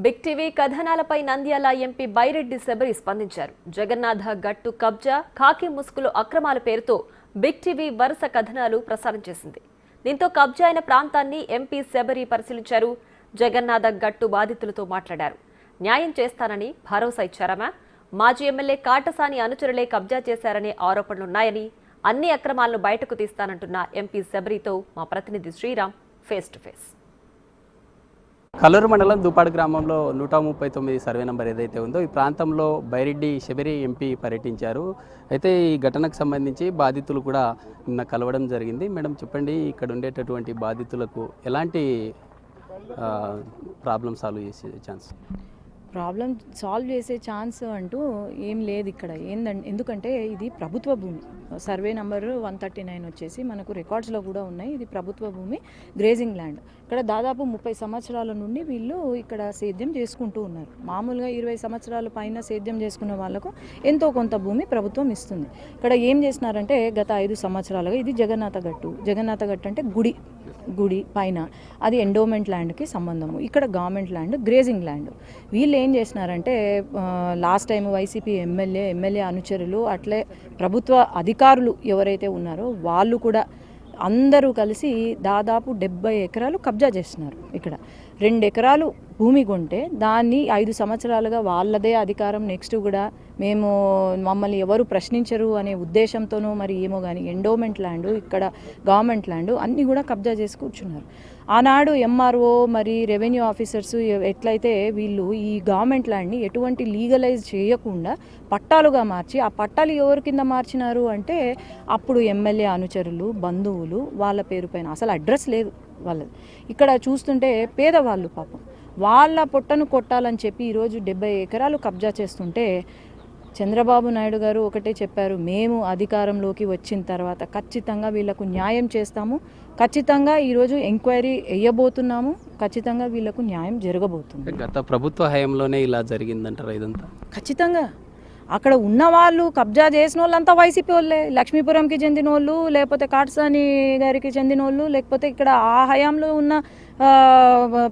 Big TV కథనాలపై Nandyal MP Byreddy Shabari స్పందించారు. జగన్నాథ గట్టు కబ్జా, ఖాకీ ముసుగులు అక్రమాల పేరుతో బిగ్ టీవీ వరుస కథనాలు ప్రసారం చేసింది. దీంతో కబ్జా అయిన ప్రాంతాన్ని ఎంపీ శబరి పరిశీలించారు. జగన్నాథ గట్టు బాధితులతో మాట్లాడారు. న్యాయం చేస్తానని భరోసా ఇచ్చారమా? మాజీ ఎమ్మెల్యే కాటసాని అనుచరులే కబ్జా చేశారనే ఆరోపణలున్నాయని, అన్ని అక్రమాలను బయటకు తీస్తానంటున్న ఎంపీ శబరితో మా ప్రతినిధి Sriram face to face. Kalluru మండలం దుపాడు గ్రామంలో 139 సర్వే నంబర్ ఏదైతే ఉందో ఈ ప్రాంతంలో బైరెడ్డి శబరి ఎంపీ పర్యటించారు. అయితే ఈ ఘటనకు సంబంధించి బాధితులు కూడా నిన్న కలవడం జరిగింది. మేడం చెప్పండి, ఇక్కడ ఉండేటటువంటి బాధితులకు ఎలాంటి ప్రాబ్లమ్ సాల్వ్ చేసే ఛాన్స్? ప్రాబ్లం సాల్వ్ చేసే ఛాన్స్ అంటూ ఏం లేదు ఇక్కడ. ఎందుకంటే ఇది ప్రభుత్వ భూమి. సర్వే నంబర్ 139 వచ్చేసి మనకు రికార్డ్స్లో కూడా ఉన్నాయి. ఇది ప్రభుత్వ భూమి, గ్రేజింగ్ ల్యాండ్. ఇక్కడ దాదాపు 30 సంవత్సరాల నుండి వీళ్ళు ఇక్కడ సేద్యం చేసుకుంటూ ఉన్నారు. మామూలుగా 20 సంవత్సరాల పైన సేద్యం చేసుకున్న వాళ్ళకు ఎంతో కొంత భూమి ప్రభుత్వం ఇస్తుంది. ఇక్కడ ఏం చేసినారంటే గత 5 సంవత్సరాలుగా ఇది జగన్నాథ గట్టు. జగన్నాథ గట్టు అంటే గుడి పైన అది ఎండోమెంట్ ల్యాండ్కి సంబంధము. ఇక్కడ గవర్నమెంట్ ల్యాండ్, గ్రేజింగ్ ల్యాండ్. వీళ్ళు ఏం చేసినారంటే లాస్ట్ టైం వైసీపీ ఎమ్మెల్యే అనుచరులు అట్లే ప్రభుత్వ అధికారులు ఎవరైతే ఉన్నారో వాళ్ళు కూడా అందరూ కలిసి దాదాపు 70 ఎకరాలు కబ్జా చేస్తున్నారు. ఇక్కడ 2 ఎకరాలు భూమి కొంటే దాన్ని 5 సంవత్సరాలుగా వాళ్ళదే అధికారం, నెక్స్ట్ కూడా మమ్మల్ని ఎవరు ప్రశ్నించరు అనే ఉద్దేశంతోనూ మరి ఏమో కానీ ఎండోమెంట్ ల్యాండ్, ఇక్కడ గవర్నమెంట్ ల్యాండ్ అన్నీ కూడా కబ్జా చేసి కూర్చున్నారు. ఆనాడు ఎంఆర్ఓ మరి రెవెన్యూ ఆఫీసర్స్ ఎట్లయితే వీళ్ళు ఈ గవర్నమెంట్ ల్యాండ్ని ఎటువంటి లీగలైజ్ చేయకుండా పట్టాలుగా మార్చి, ఆ పట్టాలు ఎవరి కింద మార్చినారు అంటే అప్పుడు ఎమ్మెల్యే అనుచరులు, బంధువులు, వాళ్ళ పేరు పైన అసలు అడ్రస్ లేదు వాళ్ళది. ఇక్కడ చూస్తుంటే పేదవాళ్ళు పాపం వాళ్ళ పొట్టను కొట్టాలని చెప్పి ఈరోజు 70 ఎకరాలు కబ్జా చేస్తుంటే చంద్రబాబు నాయుడు గారు ఒకటే చెప్పారు, మేము అధికారంలోకి వచ్చిన తర్వాత ఖచ్చితంగా వీళ్లకు న్యాయం చేస్తాము, ఖచ్చితంగా ఈరోజు ఎంక్వైరీ వేయబోతున్నాము, ఖచ్చితంగా వీళ్లకు న్యాయం జరగబోతుంది. గత ప్రభుత్వ హయాంలోనే ఇలా జరిగిందంటారా ఇదంతా? ఖచ్చితంగా అక్కడ ఉన్న వాళ్ళు కబ్జా చేసిన వాళ్ళంతా వైసీపీ వాళ్ళే. లక్ష్మీపురంకి చెందిన వాళ్ళు, లేకపోతే కాటసాని గారికి చెందిన వాళ్ళు, లేకపోతే ఇక్కడ ఆ హయాంలో ఉన్న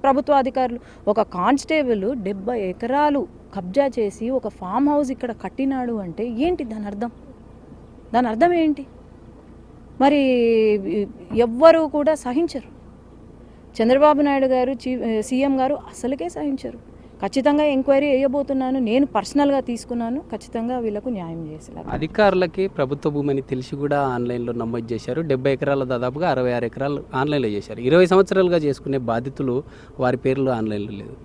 ప్రభుత్వ అధికారులు. ఒక కానిస్టేబుల్ 70 ఎకరాలు కబ్జా చేసి ఒక ఫామ్ హౌస్ ఇక్కడ కట్టినాడు అంటే ఏంటి దాని అర్థం? దాని అర్థం ఏంటి? మరి ఎవ్వరూ కూడా సహించరు. చంద్రబాబు నాయుడు గారు, సీఎం గారు అసలుకే సహించరు. ఖచ్చితంగా ఎంక్వైరీ వేయబోతున్నాను, నేను పర్సనల్గా తీసుకున్నాను, ఖచ్చితంగా వీళ్ళకు న్యాయం చేసేలాగా. అధికారులకి ప్రభుత్వ భూమిని తెలిసి కూడా ఆన్లైన్లో నమోదు చేశారు. 70 ఎకరాలు దాదాపుగా 66 ఎకరాలు ఆన్లైన్లో చేశారు. 20 సంవత్సరాలుగా చేసుకునే బాధితులు వారి పేర్లు ఆన్లైన్లో లేదు.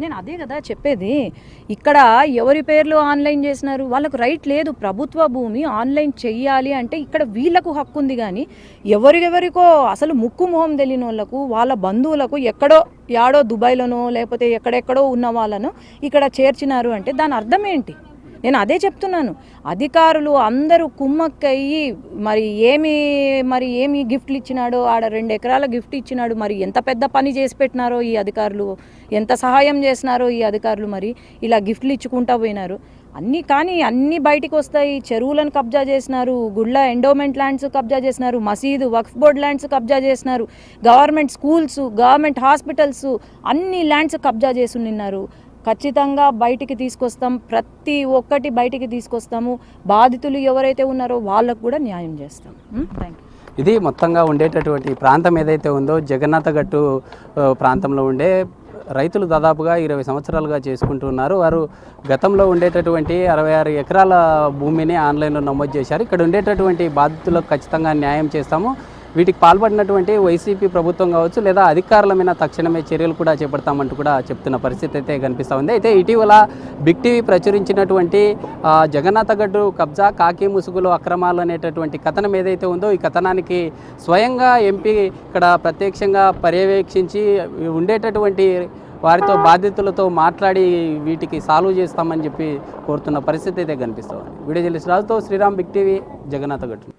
నేను అదే కదా చెప్పేది. ఇక్కడ ఎవరి పేర్లు ఆన్లైన్ చేసినారు? వాళ్ళకు రైట్ లేదు. ప్రభుత్వ భూమి ఆన్లైన్ చెయ్యాలి అంటే ఇక్కడ వీళ్ళకు హక్కు ఉంది, కానీ ఎవరికో అసలు ముక్కు మొహం తెలియని వాళ్ళకు, వాళ్ళ బంధువులకు యాడో దుబాయ్లోనో లేకపోతే ఎక్కడెక్కడో ఉన్న వాళ్ళను ఇక్కడ చేర్చినారు అంటే దాని అర్థం ఏంటి? నేను అదే చెప్తున్నాను. అధికారులు అందరూ కుమ్మక్కయ్యి మరి ఏమి గిఫ్ట్లు ఇచ్చినాడో, ఆడ 2 ఎకరాల గిఫ్ట్ ఇచ్చినాడు, మరి ఎంత పెద్ద పని చేసి పెట్టినారో ఈ అధికారులు, ఎంత సహాయం చేసినారో ఈ అధికారులు, మరి ఇలా గిఫ్ట్లు ఇచ్చుకుంటా పోయినారు. అన్నీ బయటికి వస్తాయి. చెరువులను కబ్జా చేసినారు, గుళ్ళ ఎండోమెంట్ ల్యాండ్స్ కబ్జా చేసినారు, మసీదు వక్ఫ్ బోర్డ్ ల్యాండ్స్ కబ్జా చేసినారు, గవర్నమెంట్ స్కూల్స్, గవర్నమెంట్ హాస్పిటల్స్ అన్ని ల్యాండ్స్ కబ్జా చేసి ఉన్నారు. ఖచ్చితంగా బయటికి తీసుకొస్తాం, ప్రతి ఒక్కటి బయటికి తీసుకొస్తాము. బాధితులు ఎవరైతే ఉన్నారో వాళ్ళకు కూడా న్యాయం చేస్తాం. Thank you. ఇది మొత్తంగా ఉండేటటువంటి ప్రాంతం ఏదైతే ఉందో జగన్నాథ గట్టు ప్రాంతంలో ఉండే రైతులు దాదాపుగా 20 సంవత్సరాలుగా చేసుకుంటున్నారు. వారు గతంలో ఉండేటటువంటి 66 ఎకరాల భూమిని ఆన్లైన్లో నమోదు చేశారు. ఇక్కడ ఉండేటటువంటి బాధితులకు ఖచ్చితంగా న్యాయం చేస్తాము, వీటికి పాల్పడినటువంటి వైసీపీ ప్రభుత్వం కావచ్చు లేదా అధికారుల మీద తక్షణమే చర్యలు కూడా చేపడతామంటూ కూడా చెప్తున్న పరిస్థితి అయితే కనిపిస్తూ ఉంది. అయితే ఇటీవల బిగ్ టీవీ ప్రచురించినటువంటి జగన్నాథ గట్టు కబ్జా, కాకి ముసుగులు అక్రమాలు అనేటటువంటి కథనం ఏదైతే ఉందో ఈ కథనానికి స్వయంగా ఎంపీ ఇక్కడ ప్రత్యక్షంగా పర్యవేక్షించి ఉండేటటువంటి వారితో బాధితులతో మాట్లాడి వీటికి సాల్వ్ చేస్తామని చెప్పి కోరుతున్న పరిస్థితి అయితే కనిపిస్తూ ఉంది. వీడియో జర్నలిస్ట్ రాజుతో శ్రీరామ్, బిగ్ టీవీ, జగన్నాథ గట్టు.